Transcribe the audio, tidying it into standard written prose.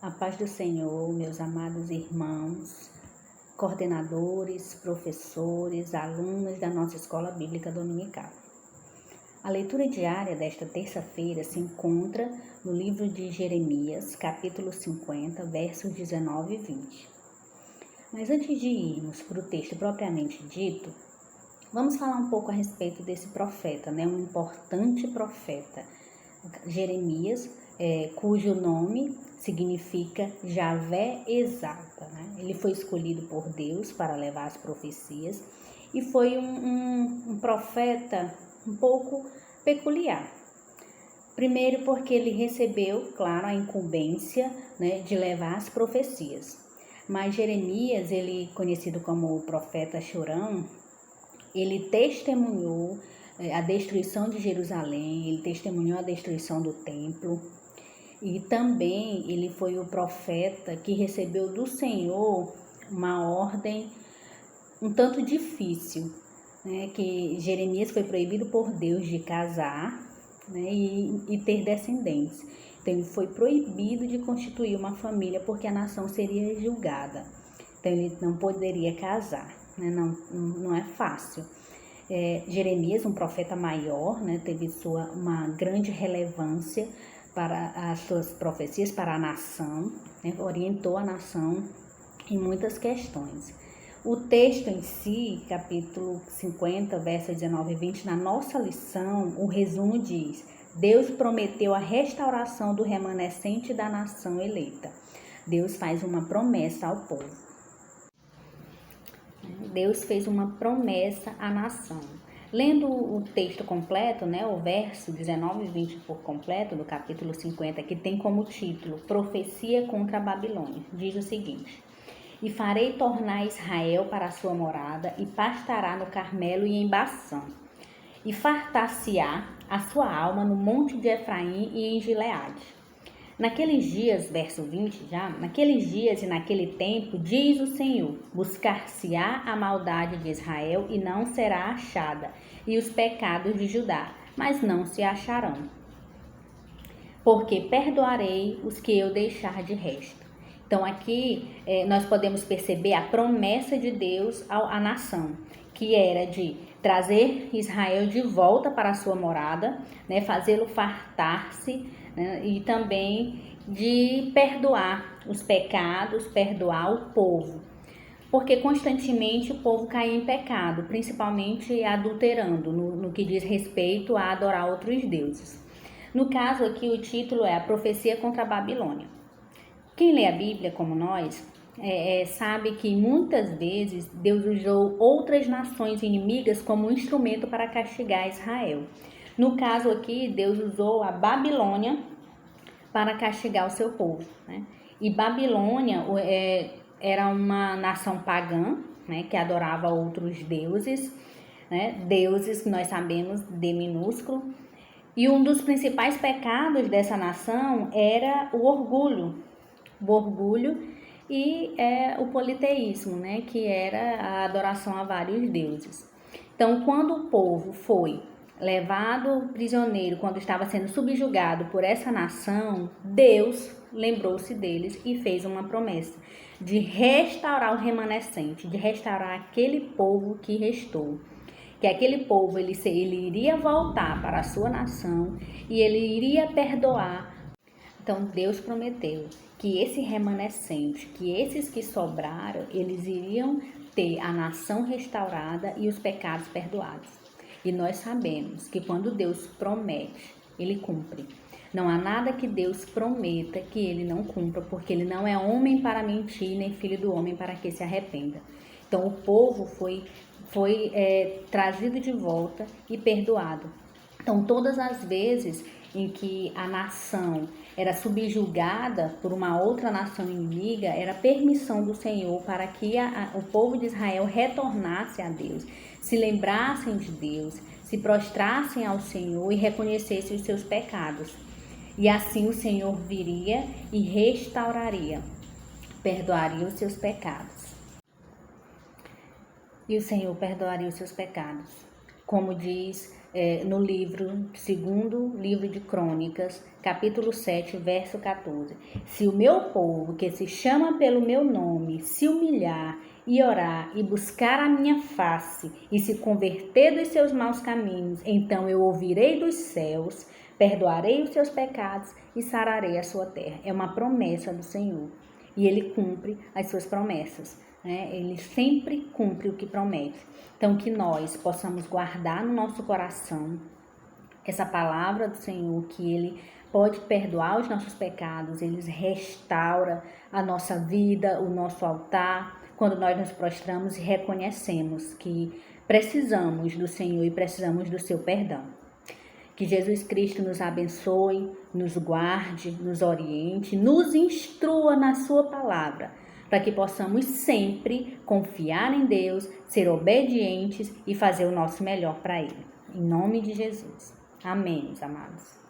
A paz do Senhor, meus amados irmãos, coordenadores, professores, alunos da nossa Escola Bíblica Dominical. A leitura diária desta terça-feira se encontra no livro de Jeremias, capítulo 50, versos 19 e 20. Mas antes de irmos para o texto propriamente dito, vamos falar um pouco a respeito desse profeta, um importante profeta, Jeremias, cujo nome significa Javé exalta. Ele foi escolhido por Deus para levar as profecias e foi um profeta um pouco peculiar. Primeiro porque ele recebeu, claro, a incumbência de levar as profecias. Mas Jeremias, ele conhecido como o profeta chorão, ele testemunhou a destruição de Jerusalém, ele testemunhou a destruição do templo e também ele foi o profeta que recebeu do Senhor uma ordem um tanto difícil, que Jeremias foi proibido por Deus de casar e ter descendentes. Então ele foi proibido de constituir uma família porque a nação seria julgada. Então ele não poderia casar, não é fácil. Jeremias, um profeta maior, teve uma grande relevância para as suas profecias para a nação, orientou a nação em muitas questões. O texto em si, capítulo 50, versos 19 e 20, na nossa lição, o resumo diz: Deus prometeu a restauração do remanescente da nação eleita. Deus faz uma promessa ao povo. Deus fez uma promessa à nação. Lendo o texto completo, o verso 19 e 20 por completo do capítulo 50, que tem como título Profecia contra a Babilônia, diz o seguinte: E farei tornar Israel para a sua morada, e pastará no Carmelo e em Baçã, e fartar-se-á a sua alma no monte de Efraim e em Gileade. Naqueles dias, verso 20 já, naqueles dias e naquele tempo, diz o Senhor, buscar-se-á a maldade de Israel e não será achada, e os pecados de Judá, mas não se acharão. Porque perdoarei os que eu deixar de resto. Então aqui nós podemos perceber a promessa de Deus à nação, que era de trazer Israel de volta para a sua morada, fazê-lo fartar-se, e também de perdoar os pecados, perdoar o povo. Porque constantemente o povo caía em pecado, principalmente adulterando, no que diz respeito a adorar outros deuses. No caso aqui o título é A Profecia contra a Babilônia. Quem lê a Bíblia como nós, sabe que muitas vezes Deus usou outras nações inimigas como instrumento para castigar Israel. No caso aqui, Deus usou a Babilônia para castigar o seu povo. E Babilônia era uma nação pagã, que adorava outros deuses, deuses que nós sabemos de minúsculo. E um dos principais pecados dessa nação era o orgulho e o politeísmo, que era a adoração a vários deuses. Então, quando o povo foi levado prisioneiro, quando estava sendo subjugado por essa nação, Deus lembrou-se deles e fez uma promessa de restaurar o remanescente, de restaurar aquele povo que restou. Que aquele povo ele iria voltar para a sua nação e ele iria perdoar. Então Deus prometeu que esse remanescente, que esses que sobraram, eles iriam ter a nação restaurada e os pecados perdoados. E nós sabemos que quando Deus promete, Ele cumpre. Não há nada que Deus prometa que Ele não cumpra, porque Ele não é homem para mentir, nem filho do homem para que se arrependa. Então o povo foi trazido de volta e perdoado. Então todas as vezes em que a nação era subjugada por uma outra nação inimiga, era permissão do Senhor para que o povo de Israel retornasse a Deus, se lembrassem de Deus, se prostrassem ao Senhor e reconhecessem os seus pecados. E assim o Senhor viria e restauraria, perdoaria os seus pecados. E o Senhor perdoaria os seus pecados. Como diz no segundo livro de Crônicas, capítulo 7, verso 14. Se o meu povo, que se chama pelo meu nome, se humilhar e orar e buscar a minha face e se converter dos seus maus caminhos, então eu ouvirei dos céus, perdoarei os seus pecados e sararei a sua terra. É uma promessa do Senhor e Ele cumpre as suas promessas, né? Ele sempre cumpre o que promete. Então, que nós possamos guardar no nosso coração essa palavra do Senhor, que Ele pode perdoar os nossos pecados, Ele restaura a nossa vida, o nosso altar, quando nós nos prostramos e reconhecemos que precisamos do Senhor e precisamos do seu perdão. Que Jesus Cristo nos abençoe, nos guarde, nos oriente, nos instrua na sua palavra, para que possamos sempre confiar em Deus, ser obedientes e fazer o nosso melhor para Ele. Em nome de Jesus. Amém, meus amados.